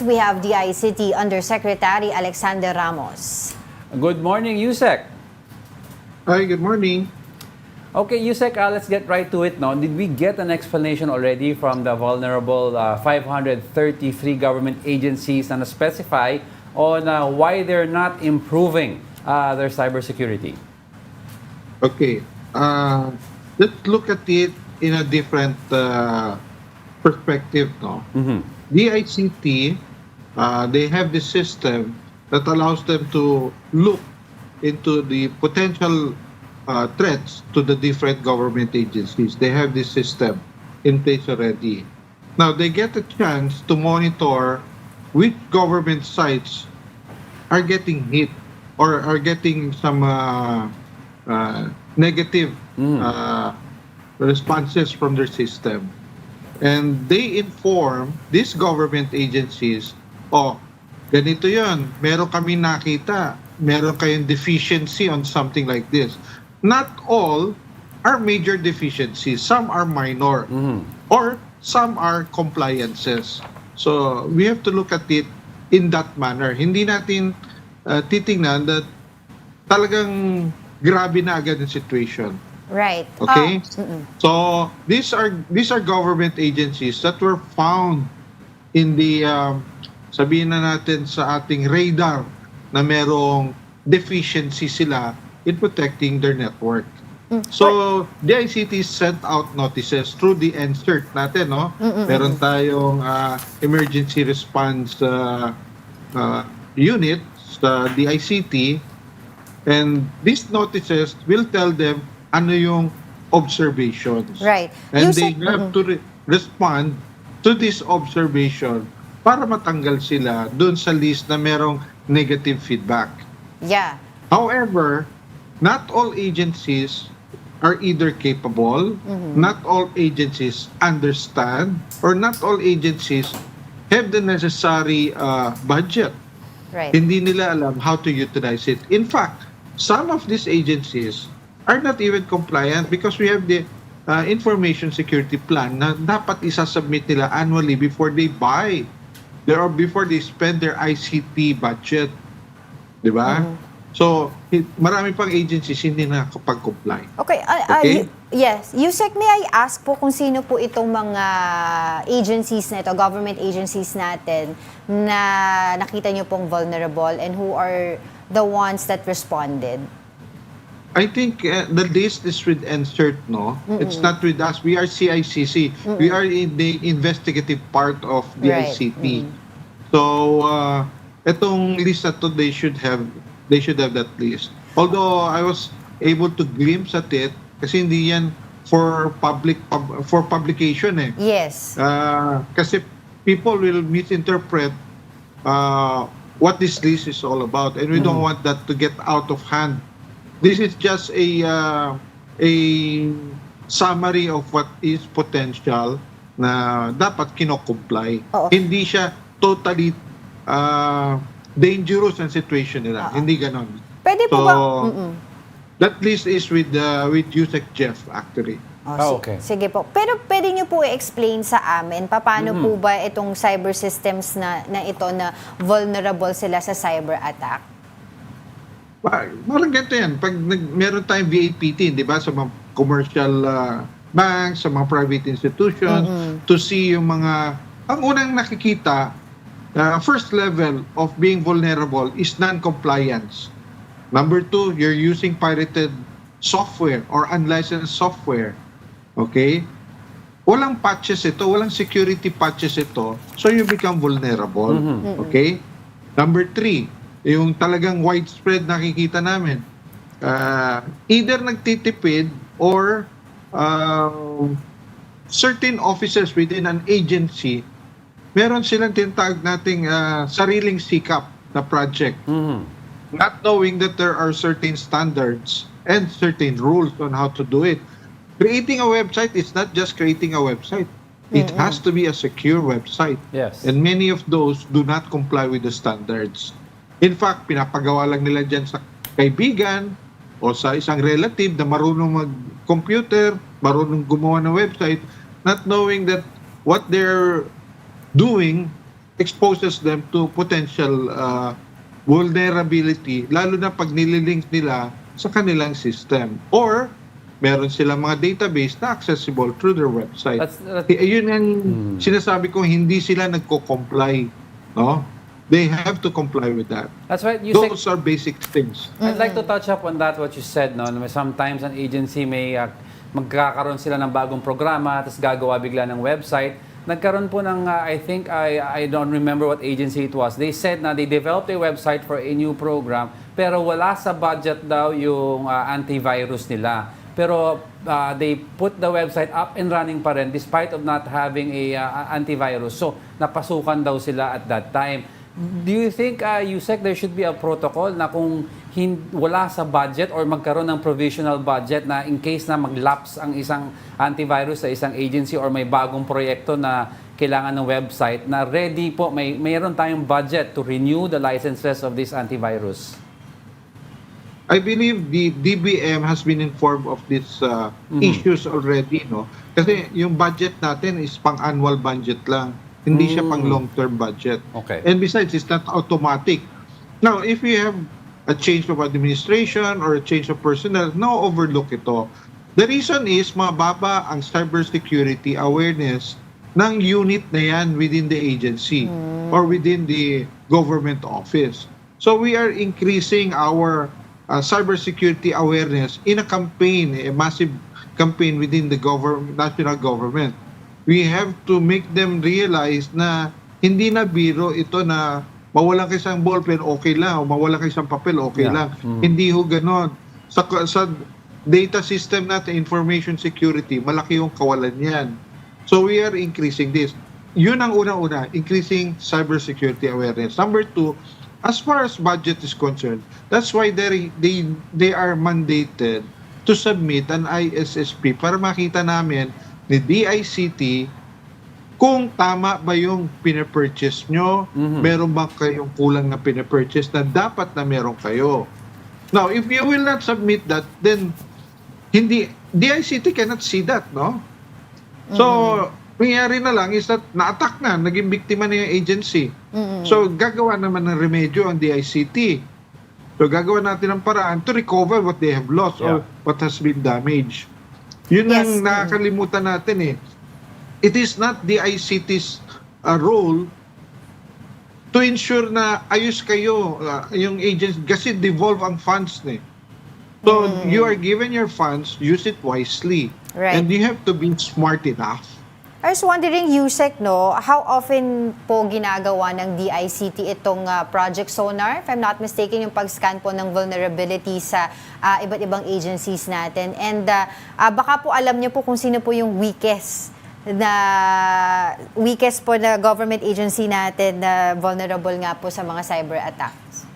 We have DICT Undersecretary Alexander Ramos. Good morning, Yusek. Hi, good morning. Okay, Yusek, let's get right to it now. Did we get an explanation already from the vulnerable 533 government agencies na specify on why they're not improving their cybersecurity? Okay, let's look at it in a different perspective. No? DICT, they have this system that allows them to look into the potential threats to the different government agencies. They have this system in place already. Now, they get a chance to monitor which government sites are getting hit or are getting some negative responses from their system. And they inform these government agencies, oh, ganito yun, meron kami nakita, meron kayong deficiency on something like this. Not all are major deficiencies. Some are minor or some are compliances. So we have to look at it in that manner. Hindi natin titingnan that talagang grabe na agad ang situation. Right. Okay? So these are government agencies that were found in the sabihin na natin sa ating radar na merong deficiency sila in protecting their network. So the ICT sent out notices through the NCERT natin, no? Meron tayong emergency response unit sa DICT, and these notices will tell them ano yung observations. Right. And they have to respond to this observation para matanggal sila dun sa list na merong negative feedback. Yeah. However, not all agencies are either capable, not all agencies understand, or not all agencies have the necessary budget. Right. Hindi nila alam how to utilize it. In fact, some of these agencies are not even compliant because we have the information security plan na dapat isasubmit nila annually before they buy or before they spend their ICT budget. Di ba? So, marami pang agencies hindi nakakapag-comply. Okay. Yes. Yusek, may I ask po kung sino po itong mga agencies na ito, government agencies natin, na nakita nyo pong vulnerable and who are the ones that responded? I think the list is with NCERT, no? It's not with us. We are CICC. We are in the investigative part of the ICT. So, itong list na to, they should have that list. Although I was able to glimpse at it, kasi hindi yan for publication eh. Yes. Kasi people will misinterpret what this list is all about, and we don't want that to get out of hand. This is just a summary of what is potential na dapat kino-comply. Hindi siya totally dangerous ang situation nila. Hindi ganon. Pwede po ba? That list is with Yusek Jeff actually. Okay. Sige po. Pero pwede nyo po i-explain sa amin paano po ba itong cyber systems na ito na vulnerable sila sa cyber attack? Parang ganito yan. Pag meron tayong VAPT, di ba, sa mga commercial banks, sa mga private institutions, to see yung mga, ang unang nakikita, first level of being vulnerable is non-compliance. Number two, you're using pirated software or unlicensed software. Okay? Walang patches ito, walang security patches ito, so you become vulnerable. Okay? Number three, yung talagang widespread nakikita namin. Either nagtitipid or certain officers within an agency, meron silang tinatawag nating sariling sikap na project. Not knowing that there are certain standards and certain rules on how to do it. Creating a website is not just creating a website. It has to be a secure website. Yes. And many of those do not comply with the standards. In fact, pinapagawa lang nila dyan sa kaibigan o sa isang relative na marunong mag-computer, marunong gumawa ng website, not knowing that what they're doing exposes them to potential vulnerability, lalo na pag nililink nila sa kanilang system. Or, meron silang mga database na accessible through their website. Yun ang sinasabi ko, hindi sila nagko-comply. No? They have to comply with that. That's right. Those are basic things. I'd like to touch up on that, what you said. No? Sometimes an agency may magkakaroon sila ng bagong programa, tapos gagawa bigla ng website. Nagkaroon po ng, I think, I don't remember what agency it was. They said na they developed a website for a new program, pero wala sa budget daw yung antivirus nila. Pero they put the website up and running pa rin despite of not having a antivirus. So, napasukan daw sila at that time. Do you think, Yusek, there should be a protocol na kung wala sa budget or magkaroon ng provisional budget na in case na mag-lapse ang isang antivirus sa isang agency or may bagong proyekto na kailangan ng website, na ready po, mayroon tayong budget to renew the licenses of this antivirus? I believe the DBM has been informed of these issues already, no? Kasi yung budget natin is pang-annual budget lang. Hindi siya pang long-term budget. Okay. And besides, it's not automatic. Now, if you have a change of administration or a change of personnel, no overlook ito. The reason is mababa ang cybersecurity awareness ng unit na yan within the agency or within the government office. So we are increasing our cybersecurity awareness in a campaign, a massive campaign within the national government. We have to make them realize na hindi na biro ito na mawalan kayo isang ballpen, okay lang, o mawalan kayo isang papel, okay lang. Hindi ho ganon. Sa data system natin, information security, malaki yung kawalan yan. So we are increasing this. Yun ang unang-una, increasing cybersecurity awareness. Number two, as far as budget is concerned, that's why they are mandated to submit an ISSP para makita namin ni DICT kung tama ba yung pinapurchase nyo, meron ba kayong kulang na pinapurchase na dapat na meron kayo. Now, if you will not submit that, then DICT cannot see that, no? So, nangyari na lang is that na-attack na, naging biktima na yung agency. So, gagawa naman ng remedyo ang DICT. So, gagawa natin ng paraan to recover what they have lost or what has been damaged. Yun ang nakakalimutan natin eh. It is not the ICT's role to ensure na ayos kayo, yung agents, kasi devolve ang funds eh. So, you are given your funds, use it wisely. Right. And you have to be smart enough. I was wondering, Yusek, no, how often po ginagawa ng DICT itong Project Sonar? If I'm not mistaken, yung pag-scan po ng vulnerability sa iba't ibang agencies natin. And baka po alam niyo po kung sino po yung weakest po na government agency natin na vulnerable nga po sa mga cyber attacks.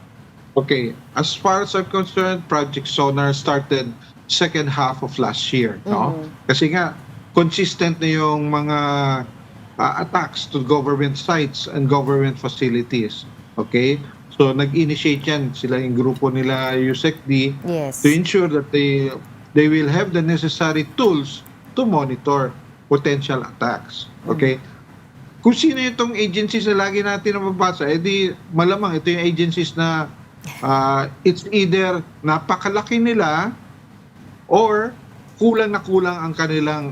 Okay. As far as I'm concerned, Project Sonar started second half of last year. No? Kasi nga, consistent na yung mga attacks to government sites and government facilities. Okay? So, nag-initiate yan. Sila yung grupo nila, USECD, to ensure that they will have the necessary tools to monitor potential attacks. Okay? Kung sino itong agencies na lagi natin nababasa, edi malamang ito yung agencies na it's either napakalaki nila or kulang na kulang ang kanilang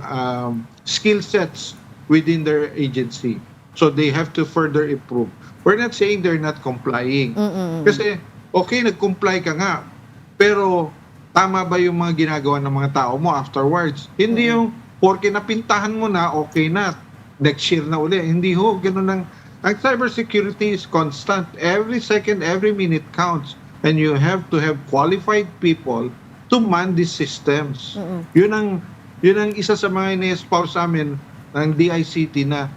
skill sets within their agency. So they have to further improve. We're not saying they're not complying. Kasi, okay, nag-comply ka nga, pero tama ba yung mga ginagawa ng mga tao mo afterwards? Hindi yung, porke napintahan mo na, okay na, next year na uli. Hindi ho, ganun ang cybersecurity is constant. Every second, every minute counts. And you have to have qualified people to man these systems. Yun ang isa sa mga ini-espouse sa amin ng DICT na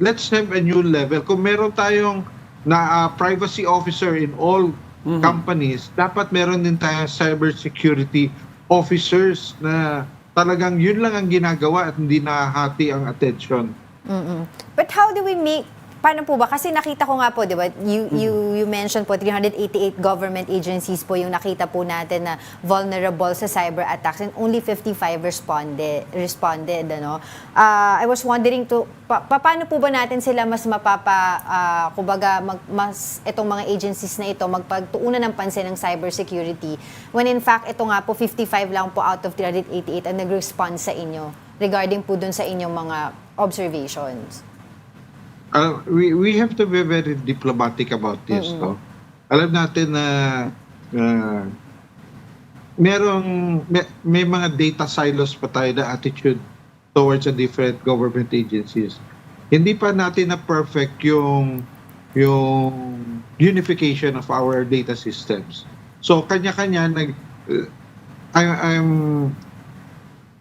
let's have a new level. Kung meron tayong privacy officer in all companies, dapat meron din tayong cybersecurity officers na talagang yun lang ang ginagawa at hindi nahati ang attention. But how do we make paano po ba? Kasi nakita ko nga po, di ba, you mentioned po, 388 government agencies po yung nakita po natin na vulnerable sa cyber attacks and only 55 responded, ano? I was wondering paano po ba natin sila mas kumbaga, mas itong mga agencies na ito magpagtuunan ng pansin ng cybersecurity when in fact, ito nga po, 55 lang po out of 388 ang nag-respond sa inyo regarding po dun sa inyong mga observations? We have to be very diplomatic about this. No? Alam natin na may mga data silos pa tayo na attitude towards the different government agencies. Hindi pa natin na perfect yung unification of our data systems. So kanya-kanya I'm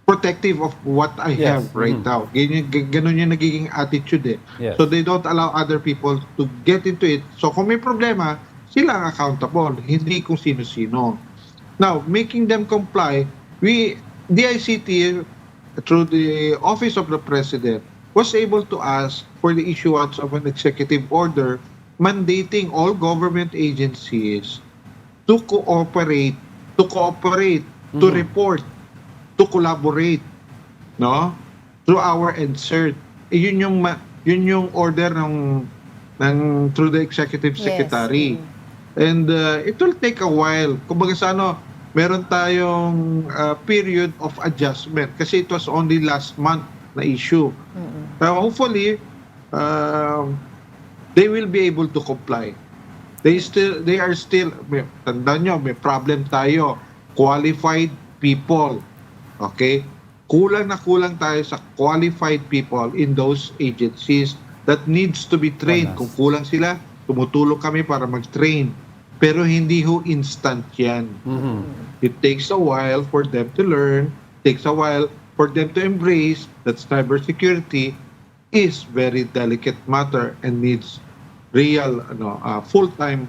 protective of what I have right now. Ganun yung nagiging attitude eh. Yes. So they don't allow other people to get into it. So kung may problema, sila ang accountable, hindi kung sino-sino. Now, making them comply, DICT, through the Office of the President, was able to ask for the issuance of an executive order mandating all government agencies to cooperate, to report, to collaborate, no, through our insert. Yun yung order ng through the executive secretary. Yes. And it will take a while. Kumbaga sa meron tayong period of adjustment kasi it was only last month na issue. Hopefully they will be able to comply. They are still, tandaan nyo, may problem tayo, qualified people. Okay? Kulang tayo sa qualified people in those agencies that needs to be trained. Kung kulang sila, tumutulong kami para mag-train. Pero hindi ho instant yan. It takes a while for them to learn, takes a while for them to embrace that cybersecurity is very delicate matter and needs real full-time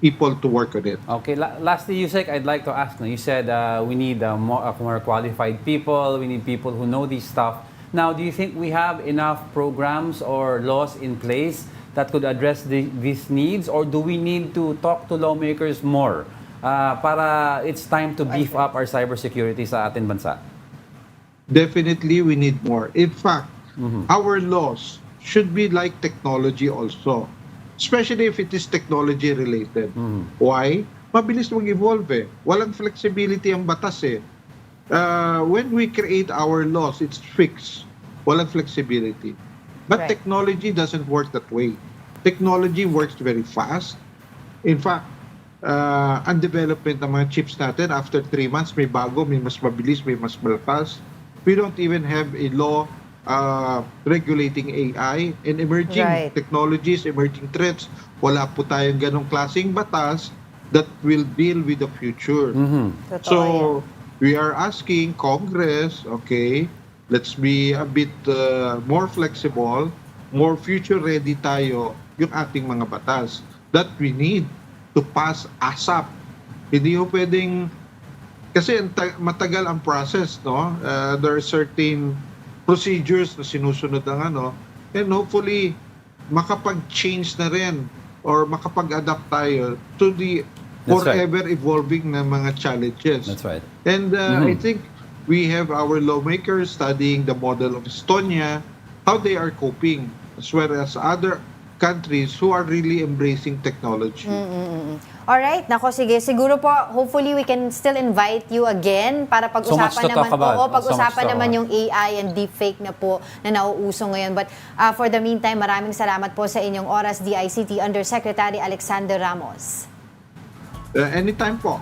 people to work on it. Okay, lastly, Yusek, I'd like to ask, you said we need more qualified people, we need people who know this stuff. Now, do you think we have enough programs or laws in place that could address these needs, or do we need to talk to lawmakers more para it's time to beef up our cybersecurity sa ating bansa? Definitely, we need more. In fact, our laws should be like technology also. Especially if it is technology related. Why? Mabilis mag-evolve eh. Walang flexibility ang batas eh. When we create our laws, it's fixed. Walang flexibility. But technology doesn't work that way. Technology works very fast. In fact, ang development ng mga chips natin, after 3 months, may bago, may mas mabilis, may mas malakas. We don't even have a law regulating AI and emerging technologies, emerging threats. Wala po tayong ganong klaseng batas that will deal with the future. So, we are asking Congress, okay, let's be a bit more flexible, more future-ready tayo yung ating mga batas that we need to pass ASAP. Hindi ho pwedeng, kasi matagal ang process, no? There are certain procedures na sinusunod ng and hopefully makapag-change na rin or makapag-adapt tayo to the forever evolving na mga challenges. That's right. And I think we have our lawmakers studying the model of Estonia, how they are coping, as well as other countries who are really embracing technology. Alright, nako sige. Siguro po, hopefully we can still invite you again para pag-usapan pag-usapan naman yung AI and deepfake na po na nauuso ngayon. But for the meantime, maraming salamat po sa inyong oras, DICT Undersecretary Alexander Ramos. Anytime po.